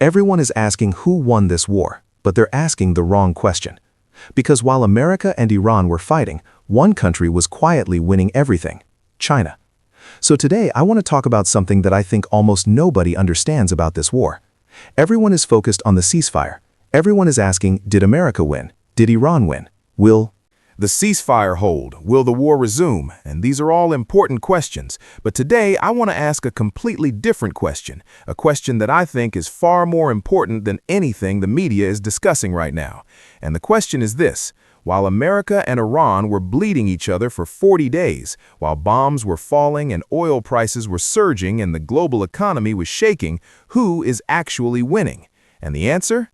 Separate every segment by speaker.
Speaker 1: Everyone is asking who won this war, but they're asking the wrong question. Because while America and Iran were fighting, one country was quietly winning everything: China. So today I want to talk about something that I think almost nobody understands about this war. Everyone is focused on the ceasefire. Everyone is asking, did America win? Did Iran win? Will
Speaker 2: the ceasefire hold? Will the war resume? And these are all important questions. But today, I want to ask a completely different question, a question that I think is far more important than anything the media is discussing right now. And the question is this: while America and Iran were bleeding each other for 40 days, while bombs were falling and oil prices were surging and the global economy was shaking, who is actually winning? And the answer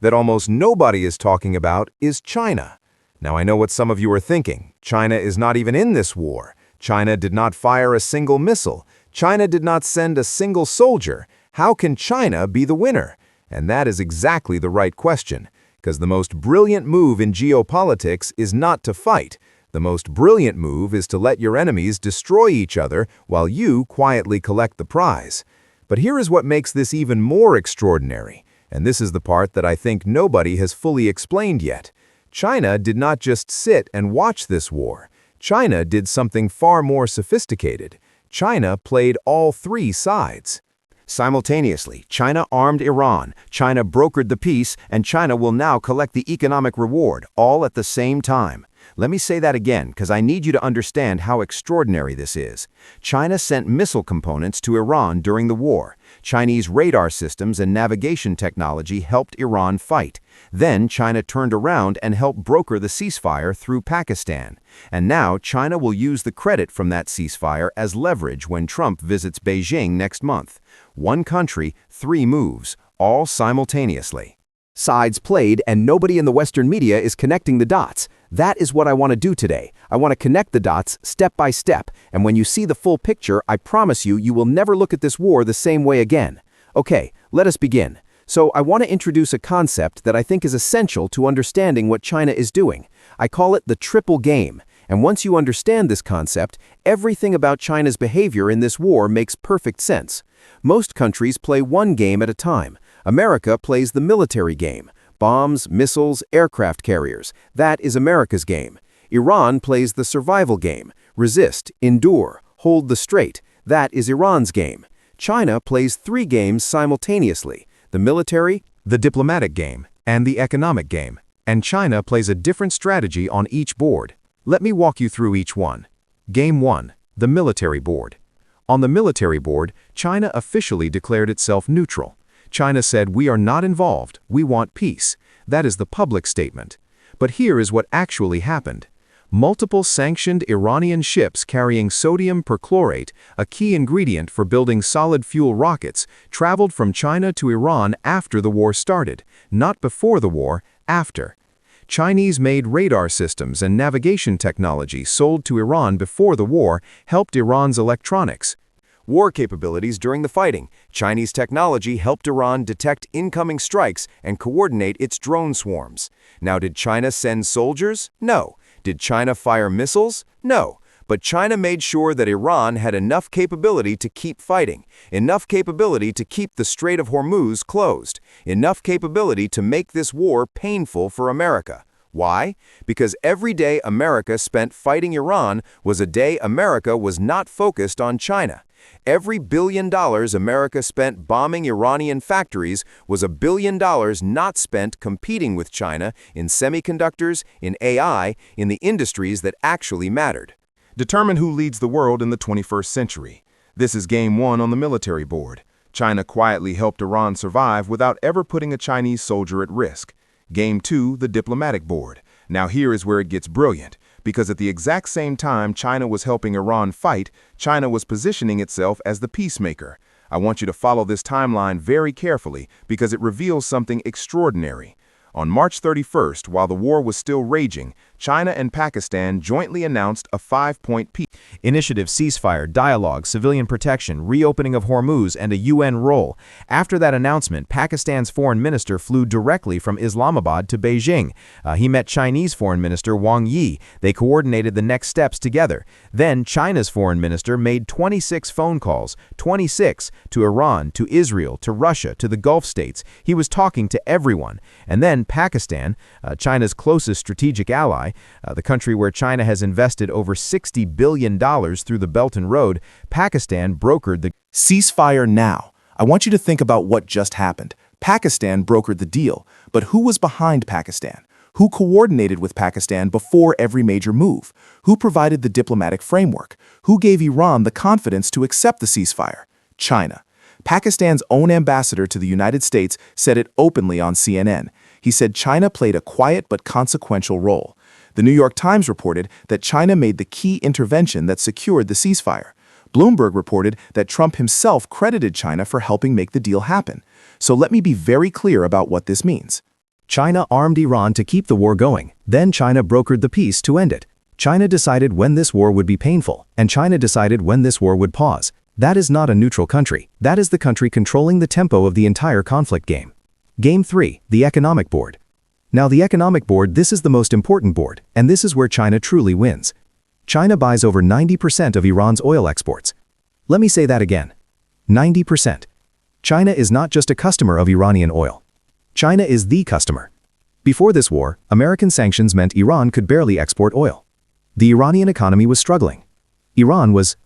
Speaker 2: that almost nobody is talking about is China. Now, I know what some of you are thinking. China is not even in this war. China did not fire a single missile. China did not send a single soldier. How can China be the winner? And that is exactly the right question, because the most brilliant move in geopolitics is not to fight. The most brilliant move is to let your enemies destroy each other while you quietly collect the prize. But here is what makes this even more extraordinary, and this is the part that I think nobody has fully explained yet. China did not just sit and watch this war. China did something far more sophisticated. China played all three sides. Simultaneously, China armed Iran, China brokered the peace, and China will now collect the economic reward, all at the same time. Let me say that again, because I need you to understand how extraordinary this is. China sent missile components to Iran during the war. Chinese radar systems and navigation technology helped Iran fight. Then China turned around and helped broker the ceasefire through Pakistan. And now China will use the credit from that ceasefire as leverage when Trump visits Beijing next month. One country, three moves, all simultaneously. Sides played, and nobody in the Western media is connecting the dots. That is what I want to do today. I want to connect the dots step by step, and when you see the full picture, I promise you, you will never look at this war the same way again. Okay, let us begin. So I want to introduce a concept that I think is essential to understanding what China is doing. I call it the triple game. And once you understand this concept, everything about China's behavior in this war makes perfect sense. Most countries play one game at a time. America plays the military game. Bombs, missiles, aircraft carriers. That is America's game. Iran plays the survival game. Resist, endure, hold the strait. That is Iran's game. China plays three games simultaneously: the military, the diplomatic game, and the economic game. And China plays a different strategy on each board. Let me walk you through each one. Game 1, the military board. On the military board, China officially declared itself neutral. China said, "We are not involved, we want peace." That is the public statement. But here is what actually happened. Multiple sanctioned Iranian ships carrying sodium perchlorate, a key ingredient for building solid fuel rockets, traveled from China to Iran after the war started, not before the war, after. Chinese-made radar systems and navigation technology sold to Iran before the war helped Iran's electronics. War capabilities during the fighting. Chinese technology helped Iran detect incoming strikes and coordinate its drone swarms. Now, did China send soldiers? No. Did China fire missiles? No. But China made sure that Iran had enough capability to keep fighting, enough capability to keep the Strait of Hormuz closed, enough capability to make this war painful for America. Why? Because every day America spent fighting Iran was a day America was not focused on China. Every $1 billion America spent bombing Iranian factories was $1 billion not spent competing with China in semiconductors, in AI, in the industries that actually mattered. Determine who leads the world in the 21st century. This is game 1 on the military board. China quietly helped Iran survive without ever putting a Chinese soldier at risk. Game 2, the diplomatic board. Now here is where it gets brilliant, because at the exact same time China was helping Iran fight, China was positioning itself as the peacemaker. I want you to follow this timeline very carefully because it reveals something extraordinary. On March 31st, while the war was still raging, China and Pakistan jointly announced a 5-point peace
Speaker 3: initiative, ceasefire, dialogue, civilian protection, reopening of Hormuz, and a UN role. After that announcement, Pakistan's foreign minister flew directly from Islamabad to Beijing. He met Chinese foreign minister Wang Yi. They coordinated the next steps together. Then China's foreign minister made 26 phone calls, 26 to Iran, to Israel, to Russia, to the Gulf states. He was talking to everyone. And then Pakistan, China's closest strategic ally, the country where China has invested over $60 billion through the Belt and Road, Pakistan brokered the
Speaker 1: Ceasefire now. I want you to think about what just happened. Pakistan brokered the deal, but who was behind Pakistan? Who coordinated with Pakistan before every major move? Who provided the diplomatic framework? Who gave Iran the confidence to accept the ceasefire? China. Pakistan's own ambassador to the United States said it openly on CNN. He said China played a quiet but consequential role. The New York Times reported that China made the key intervention that secured the ceasefire. Bloomberg reported that Trump himself credited China for helping make the deal happen. So let me be very clear about what this means. China armed Iran to keep the war going. Then China brokered the peace to end it. China decided when this war would be painful, and China decided when this war would pause. That is not a neutral country. That is the country controlling the tempo of the entire conflict game. Game 3, the Economic Board. Now the Economic Board, this is the most important board, and this is where China truly wins. China buys over 90% of Iran's oil exports. Let me say that again. 90%. China is not just a customer of Iranian oil. China is the customer. Before this war, American sanctions meant Iran could barely export oil. The Iranian economy was struggling. Iran was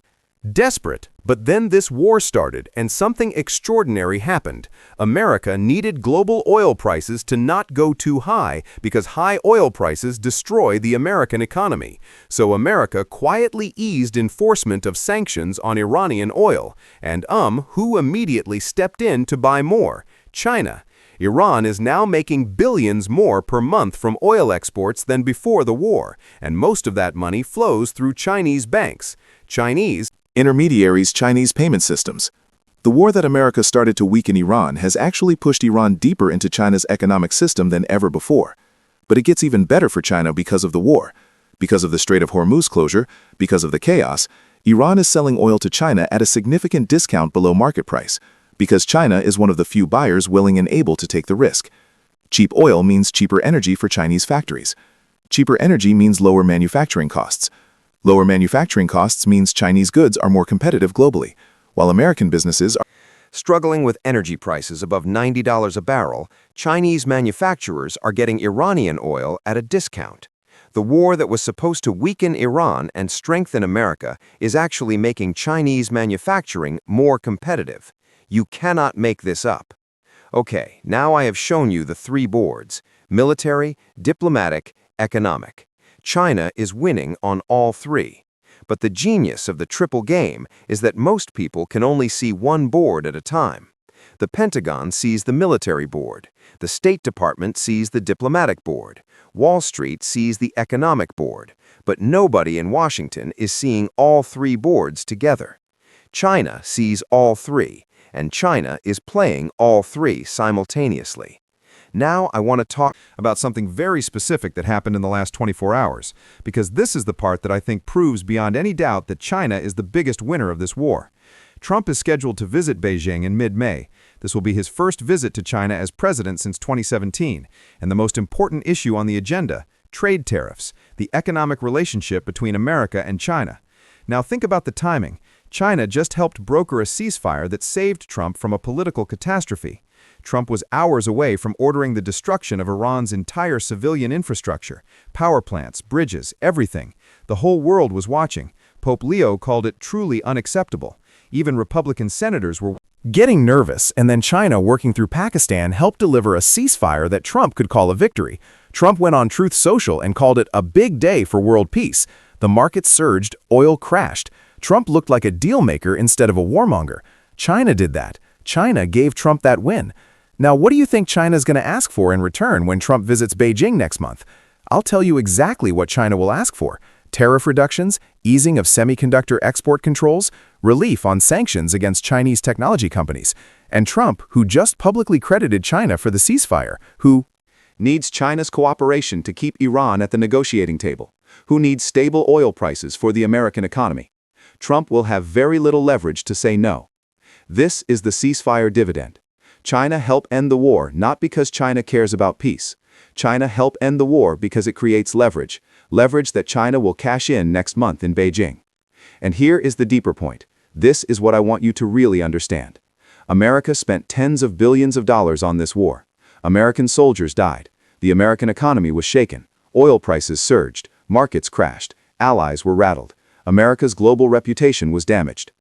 Speaker 2: desperate. But then this war started, and something extraordinary happened. America needed global oil prices to not go too high because high oil prices destroy the American economy. So America quietly eased enforcement of sanctions on Iranian oil. And who immediately stepped in to buy more? China. Iran is now making billions more per month from oil exports than before the war, and most of that money flows through Chinese banks.
Speaker 1: Intermediaries, Chinese payment systems. The war that America started to weaken Iran has actually pushed Iran deeper into China's economic system than ever before. But it gets even better for China because of the war. Because of the Strait of Hormuz closure, because of the chaos, Iran is selling oil to China at a significant discount below market price, because China is one of the few buyers willing and able to take the risk. Cheap oil means cheaper energy for Chinese factories. Cheaper energy means lower manufacturing costs. Lower manufacturing costs means Chinese goods are more competitive globally, while American businesses are
Speaker 4: struggling with energy prices above $90 a barrel. Chinese manufacturers are getting Iranian oil at a discount. The war that was supposed to weaken Iran and strengthen America is actually making Chinese manufacturing more competitive. You cannot make this up. Okay, now I have shown you the 3 boards: military, diplomatic, economic. China is winning on all 3. But the genius of the triple game is that most people can only see one board at a time. The Pentagon sees the military board. The State Department sees the diplomatic board. Wall Street sees the economic board. But nobody in Washington is seeing all 3 boards together. China sees all 3, and China is playing all 3 simultaneously. Now I want to talk
Speaker 3: about something very specific that happened in the last 24 hours, because this is the part that I think proves beyond any doubt that China is the biggest winner of this war. Trump is scheduled to visit Beijing in mid-May. This will be his first visit to China as president since 2017, and the most important issue on the agenda, trade tariffs, the economic relationship between America and China. Now think about the timing. China just helped broker a ceasefire that saved Trump from a political catastrophe. Trump was hours away from ordering the destruction of Iran's entire civilian infrastructure, power plants, bridges, everything. The whole world was watching. Pope Leo called it truly unacceptable. Even Republican senators were getting nervous, and then China, working through Pakistan, helped deliver a ceasefire that Trump could call a victory. Trump went on Truth Social and called it a big day for world peace. The market surged, oil crashed. Trump looked like a deal maker instead of a warmonger. China did that. China gave Trump that win. Now, what do you think China's going to ask for in return when Trump visits Beijing next month? I'll tell you exactly what China will ask for: tariff reductions, easing of semiconductor export controls, relief on sanctions against Chinese technology companies, and Trump, who just publicly credited China for the ceasefire, who needs China's cooperation to keep Iran at the negotiating table, who needs stable oil prices for the American economy. Trump will have very little leverage to say no. This is the ceasefire dividend. China help end the war not because China cares about peace. China help end the war because it creates leverage that China will cash in next month in Beijing. And here is the deeper point. This is what I want you to really understand. America spent tens of billions of dollars on this war. American soldiers died. The American economy was shaken. Oil prices surged. Markets crashed. Allies were rattled. America's global reputation was damaged.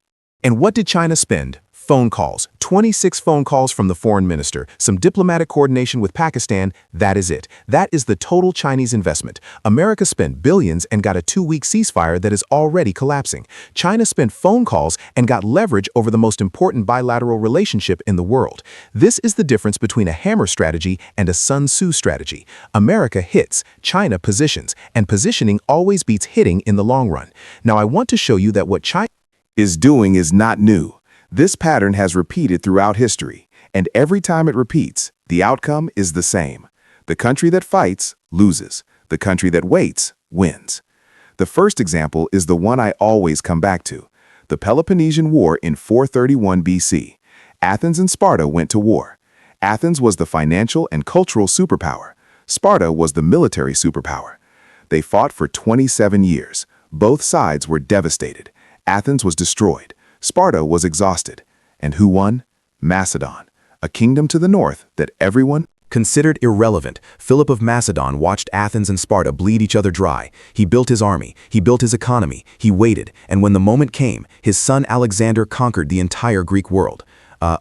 Speaker 1: And what did China spend? Phone calls. 26 phone calls from the foreign minister, some diplomatic coordination with Pakistan. That is it. That is the total Chinese investment. America spent billions and got a 2-week ceasefire that is already collapsing. China spent phone calls and got leverage over the most important bilateral relationship in the world. This is the difference between a hammer strategy and a Sun Tzu strategy. America hits, China positions, and positioning always beats hitting in the long run. Now I want to show you that what China
Speaker 2: is doing is not new. This pattern has repeated throughout history, and every time it repeats, the outcome is the same. The country that fights loses. The country that waits wins. The first example is the one I always come back to, the Peloponnesian War in 431 BC. Athens and Sparta went to war. Athens was the financial and cultural superpower. Sparta was the military superpower. They fought for 27 years. Both sides were devastated. Athens was destroyed. Sparta was exhausted. And who won? Macedon, a kingdom to the north that everyone
Speaker 1: considered irrelevant. Philip of Macedon watched Athens and Sparta bleed each other dry. He built his army, he built his economy, he waited, and when the moment came, his son Alexander conquered the entire Greek world.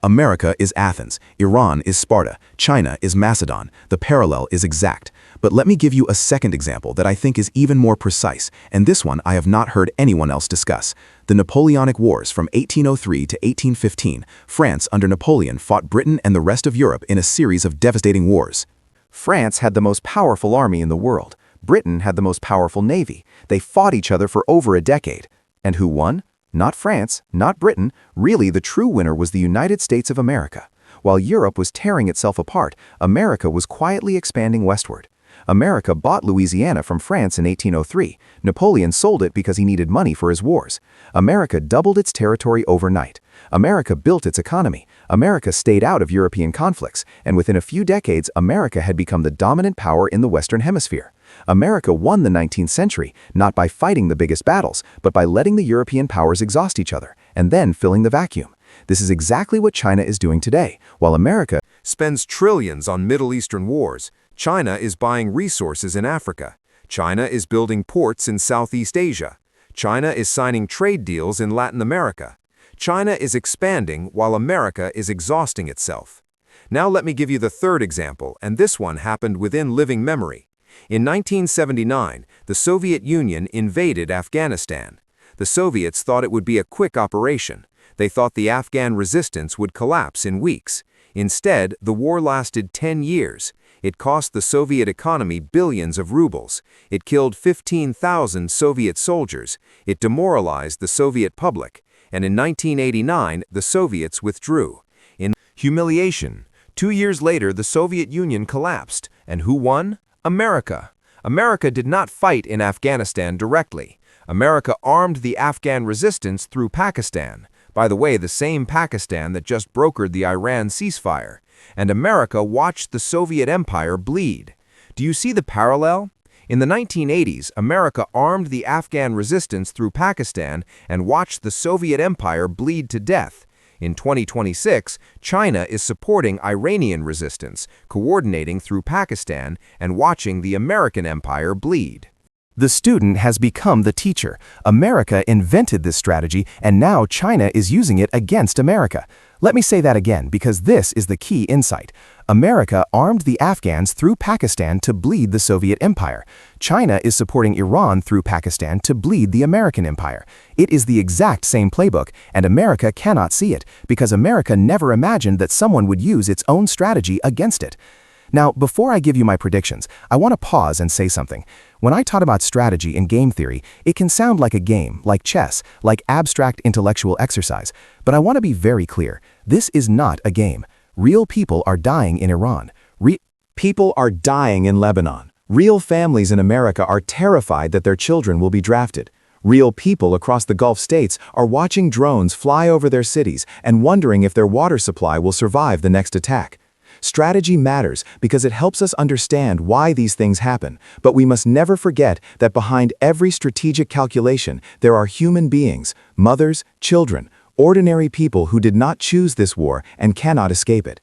Speaker 1: America is Athens, Iran is Sparta, China is Macedon. The parallel is exact. But let me give you a second example that I think is even more precise, and this one I have not heard anyone else discuss. The Napoleonic Wars from 1803 to 1815, France under Napoleon fought Britain and the rest of Europe in a series of devastating wars. France had the most powerful army in the world. Britain had the most powerful navy. They fought each other for over a decade. And who won? Not France, not Britain. Really, the true winner was the United States of America. While Europe was tearing itself apart, America was quietly expanding westward. America bought Louisiana from France in 1803. Napoleon sold it because he needed money for his wars. America doubled its territory overnight. America built its economy. America stayed out of European conflicts, and within a few decades, America had become the dominant power in the Western Hemisphere. America won the 19th century, not by fighting the biggest battles, but by letting the European powers exhaust each other, and then filling the vacuum. This is exactly what China is doing today. While America
Speaker 4: spends trillions on Middle Eastern wars, China is buying resources in Africa. China is building ports in Southeast Asia. China is signing trade deals in Latin America. China is expanding while America is exhausting itself. Now let me give you the third example, and this one happened within living memory. In 1979, the Soviet Union invaded Afghanistan. The Soviets thought it would be a quick operation. They thought the Afghan resistance would collapse in weeks. Instead, the war lasted 10 years. It cost the Soviet economy billions of rubles. It killed 15,000 Soviet soldiers. It demoralized the Soviet public. And in 1989, the Soviets withdrew. In humiliation, 2 years later, the Soviet Union collapsed. And who won? America. America did not fight in Afghanistan directly. America armed the Afghan resistance through Pakistan. By the way, the same Pakistan that just brokered the Iran ceasefire. And America watched the Soviet Empire bleed. Do you see the parallel? In the 1980s, America armed the Afghan resistance through Pakistan and watched the Soviet Empire bleed to death. In 2026, China is supporting Iranian resistance, coordinating through Pakistan and watching the American empire bleed.
Speaker 1: The student has become the teacher. America invented this strategy, and now China is using it against America. Let me say that again, because this is the key insight. America armed the Afghans through Pakistan to bleed the Soviet Empire. China is supporting Iran through Pakistan to bleed the American empire. It is the exact same playbook, and America cannot see it, because America never imagined that someone would use its own strategy against it. Now, before I give you my predictions, I want to pause and say something. When I talk about strategy in game theory, it can sound like a game, like chess, like abstract intellectual exercise. But I want to be very clear. This is not a game. Real people are dying in Iran. People are dying in Lebanon. Real families in America are terrified that their children will be drafted. Real people across the Gulf states are watching drones fly over their cities and wondering if their water supply will survive the next attack. Strategy matters because it helps us understand why these things happen, but we must never forget that behind every strategic calculation, there are human beings, mothers, children, ordinary people who did not choose this war and cannot escape it.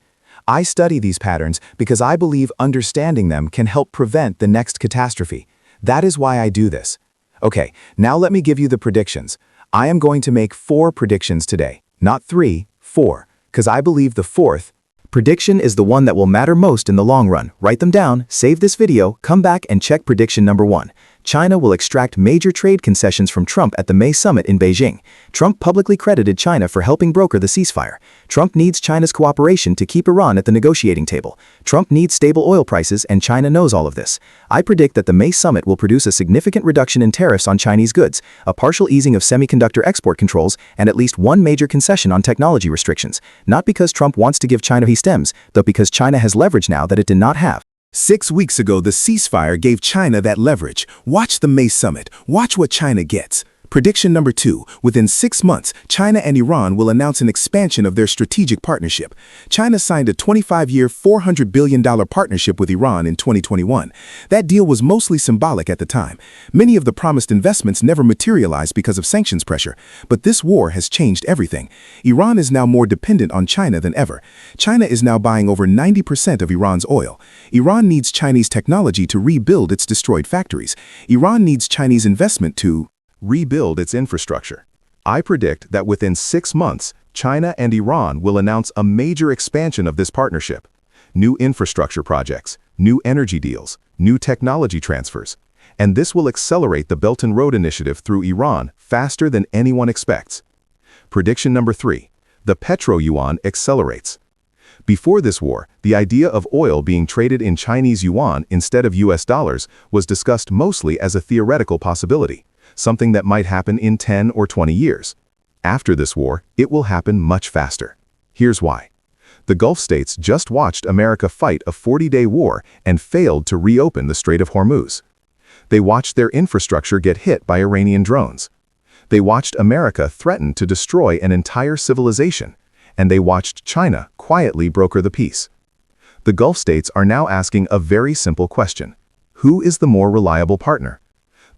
Speaker 1: I study these patterns because I believe understanding them can help prevent the next catastrophe. That is why I do this. Okay, now let me give you the predictions. I am going to make 4 predictions today, not 3, 4, because I believe the 4th prediction is the one that will matter most in the long run. Write them down, save this video, come back and check prediction number 1. China will extract major trade concessions from Trump at the May summit in Beijing. Trump publicly credited China for helping broker the ceasefire. Trump needs China's cooperation to keep Iran at the negotiating table. Trump needs stable oil prices, and China knows all of this. I predict that the May summit will produce a significant reduction in tariffs on Chinese goods, a partial easing of semiconductor export controls, and at least one major concession on technology restrictions. Not because Trump wants to give China his stems, but because China has leverage now that it did not have.
Speaker 2: 6 weeks ago, the ceasefire gave China that leverage. Watch the May summit. Watch what China gets. Prediction number 2. Within 6 months, China and Iran will announce an expansion of their strategic partnership. China signed a 25-year, $400 billion partnership with Iran in 2021. That deal was mostly symbolic at the time. Many of the promised investments never materialized because of sanctions pressure. But this war has changed everything. Iran is now more dependent on China than ever. China is now buying over 90% of Iran's oil. Iran needs Chinese technology to rebuild its destroyed factories. Iran needs Chinese investment to rebuild its infrastructure. I predict that within 6 months, China and Iran will announce a major expansion of this partnership. New infrastructure projects, new energy deals, new technology transfers. And this will accelerate the Belt and Road Initiative through Iran faster than anyone expects. Prediction number 3. The petro-yuan accelerates. Before this war, the idea of oil being traded in Chinese yuan instead of US dollars was discussed mostly as a theoretical possibility, something that might happen in 10 or 20 years. After this war, it will happen much faster. Here's why. The Gulf states just watched America fight a 40-day war and failed to reopen the Strait of Hormuz. They watched their infrastructure get hit by Iranian drones. They watched America threaten to destroy an entire civilization, and they watched China quietly broker the peace. The Gulf states are now asking a very simple question. Who is the more reliable partner?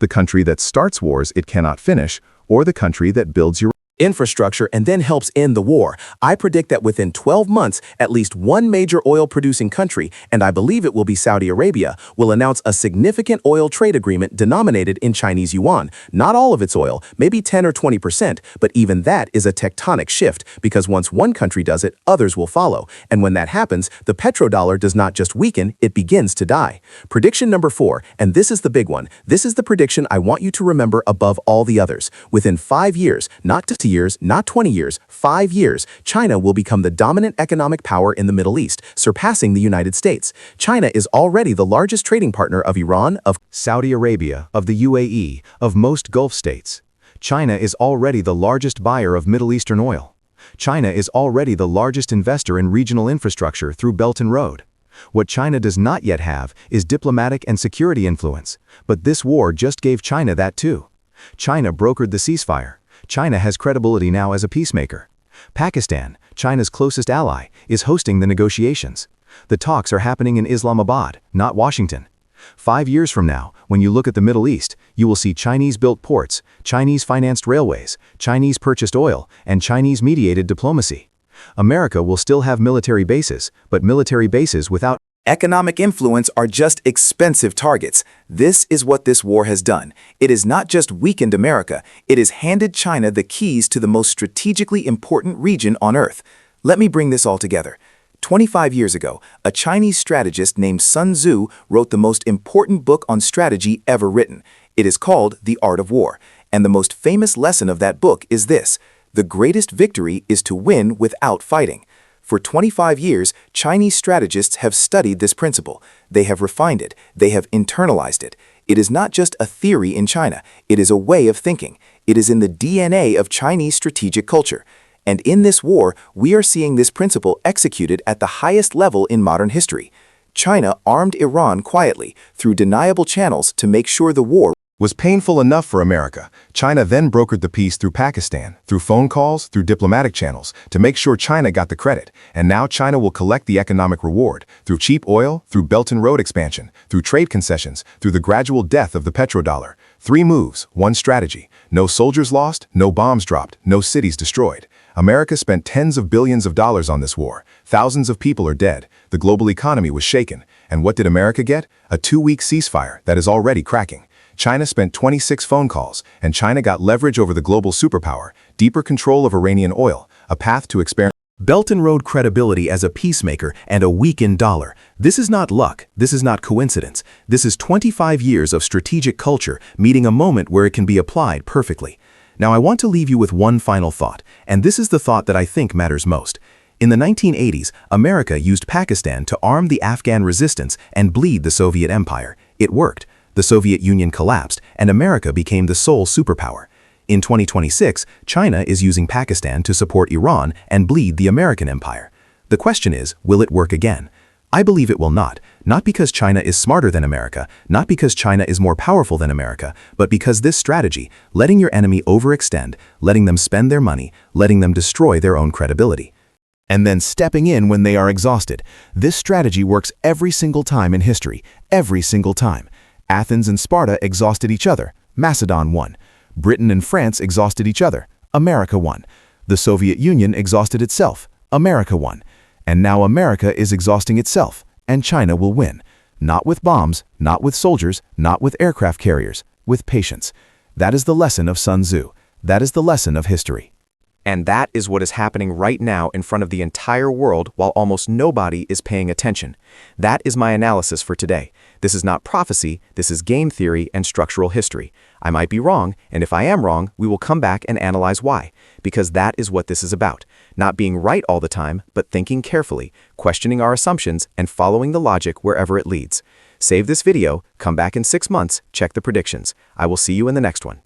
Speaker 2: The country that starts wars it cannot finish, or the country that builds your
Speaker 1: infrastructure and then helps end the war. I predict that within 12 months, at least one major oil-producing country, and I believe it will be Saudi Arabia, will announce a significant oil trade agreement denominated in Chinese yuan. Not all of its oil, maybe 10 or 20%, but even that is a tectonic shift because once one country does it, others will follow. And when that happens, the petrodollar does not just weaken, it begins to die. Prediction number 4, and this is the big one. This is the prediction I want you to remember above all the others. Within 5 years, not just years, not 20 years, 5 years, China will become the dominant economic power in the Middle East, surpassing the United States. China is already the largest trading partner of Iran, of Saudi Arabia, of the UAE, of most Gulf states. China is already the largest buyer of Middle Eastern oil. China is already the largest investor in regional infrastructure through Belt and Road. What China does not yet have is diplomatic and security influence, but this war just gave China that too. China brokered the ceasefire. China has credibility now as a peacemaker. Pakistan, China's closest ally, is hosting the negotiations. The talks are happening in Islamabad, not Washington. 5 years from now, when you look at the Middle East, you will see Chinese-built ports, Chinese-financed railways, Chinese-purchased oil, and Chinese-mediated diplomacy. America will still have military bases, but military bases without economic influence are just expensive targets. This is what this war has done. It has not just weakened America, it has handed China the keys to the most strategically important region on Earth. Let me bring this all together. 25 years ago, a Chinese strategist named Sun Tzu wrote the most important book on strategy ever written. It is called The Art of War, and the most famous lesson of that book is this: the greatest victory is to win without fighting. For 25 years, Chinese strategists have studied this principle. They have refined it. They have internalized it. It is not just a theory in China. It is a way of thinking. It is in the DNA of Chinese strategic culture. And in this war, we are seeing this principle executed at the highest level in modern history.
Speaker 5: China armed Iran quietly through deniable channels to make sure the war
Speaker 1: was painful enough for America. China then brokered the peace through Pakistan, through phone calls, through diplomatic channels, to make sure China got the credit. And now China will collect the economic reward, through cheap oil, through Belt and Road expansion, through trade concessions, through the gradual death of the petrodollar. 3 moves, 1 strategy. No soldiers lost, no bombs dropped, no cities destroyed. America spent tens of billions of dollars on this war. Thousands of people are dead. The global economy was shaken. And what did America get? A 2-week ceasefire that is already cracking. China spent 26 phone calls, and China got leverage over the global superpower, deeper control of Iranian oil, a path to experiment. Belt and Road credibility as a peacemaker and a weakened dollar. This is not luck. This is not coincidence. This is 25 years of strategic culture meeting a moment where it can be applied perfectly. Now I want to leave you with one final thought, and this is the thought that I think matters most. In the 1980s, America used Pakistan to arm the Afghan resistance and bleed the Soviet Empire. It worked. The Soviet Union collapsed, and America became the sole superpower. In 2026, China is using Pakistan to support Iran and bleed the American empire. The question is, will it work again? I believe it will not because China is smarter than America, not because China is more powerful than America, but because this strategy, letting your enemy overextend, letting them spend their money, letting them destroy their own credibility, and then stepping in when they are exhausted. This strategy works every single time in history, every single time. Athens and Sparta exhausted each other. Macedon won. Britain and France exhausted each other. America won. The Soviet Union exhausted itself. America won. And now America is exhausting itself, and China will win. Not with bombs, not with soldiers, not with aircraft carriers, with patience. That is the lesson of Sun Tzu. That is the lesson of history.
Speaker 6: And that is what is happening right now in front of the entire world while almost nobody is paying attention. That is my analysis for today. This is not prophecy, this is game theory and structural history. I might be wrong, and if I am wrong, we will come back and analyze why. Because that is what this is about. Not being right all the time, but thinking carefully, questioning our assumptions, and following the logic wherever it leads. Save this video, come back in 6 months, check the predictions. I will see you in the next one.